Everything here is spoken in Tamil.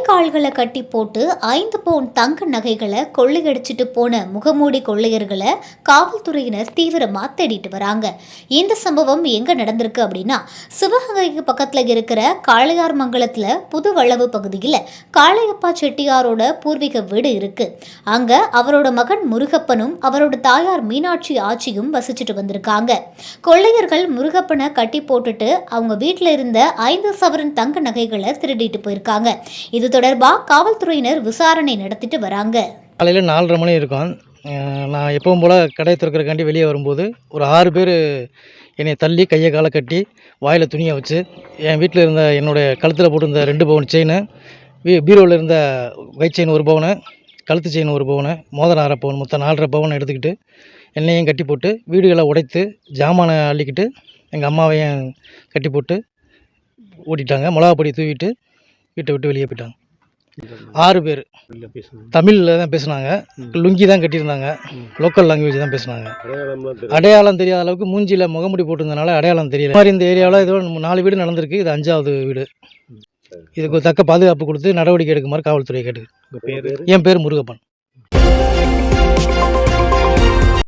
கால்களை கட்டி போட்டு 5 பவுன் தங்க நகைகளை கொள்ளையடிச்சிட்டு போன முகமூடி கொள்ளையர்களை காவல்துறையினர் தீவிரமா தேடிட்டு வராங்க. இந்த சம்பவம் எங்க நடந்திருக்கு அப்படின்னா, சிவகங்கைக்கு பக்கத்துல இருக்கிற காளையார்மங்கலத்துல புதுவளவு பகுதியில் காளையப்பா செட்டியாரோட பூர்வீக வீடு இருக்கு. அங்க அவரோட மகன் முருகப்பனும் அவரோட தாயார் மீனாட்சி ஆச்சியும் வசிச்சுட்டு வந்திருக்காங்க. கொள்ளையர்கள் முருகப்பனை கட்டி போட்டுட்டு அவங்க வீட்டில் இருந்த 5 சவரன் தங்க நகைகளை திருடிட்டு போயிருக்காங்க. இது தொடர்பாக காவல்துறையினர் விசாரணை நடத்திட்டு வராங்க. காலையில் 4:30 மணி இருக்கும். நான் எப்பவும் போல் கடை திறக்கிறக்காண்டி வெளியே வரும்போது ஒரு 6 பேர் என்னை தள்ளி கையை காலை கட்டி வாயில் துணியை வச்சு என் வீட்டில் இருந்த என்னுடைய கழுத்தில் போட்டிருந்த 2 பவுன் செயின், பீரோவில் இருந்த கை செயின் 1 பவுனு, கழுத்து செயின் 1 பவுனு, மோதிரம் 1/2 பவுன், மொத்தம் 4.5 பவுன் எடுத்துக்கிட்டு என்னையும் கட்டி போட்டு வீடுகளை உடைத்து ஜாமானை அள்ளிக்கிட்டு எங்கள் அம்மாவையும் கட்டி போட்டு ஓட்டிட்டாங்க. மிளகாப்பொடி தூவிட்டு வீட்டை விட்டு வெளியே போயிட்டாங்க. 6 பேர் தமிழில் தான் பேசுனாங்க. லுங்கி தான் கட்டியிருந்தாங்க. லோக்கல் லாங்குவேஜ் தான் பேசுனாங்க. அடையாளம் தெரியாத அளவுக்கு மூஞ்சியில் முகமுடி போட்டிருந்தனால அடையாளம் தெரியல. மாதிரி இந்த ஏரியாவில் இதோ 4 வீடு நடந்திருக்கு. இது 5வது வீடு. இதுக்கு தக்க பாதுகாப்பு கொடுத்து நடவடிக்கை எடுக்குமாறு காவல்துறை கேட்டுக்கு. என் பேர் முருகப்பன்.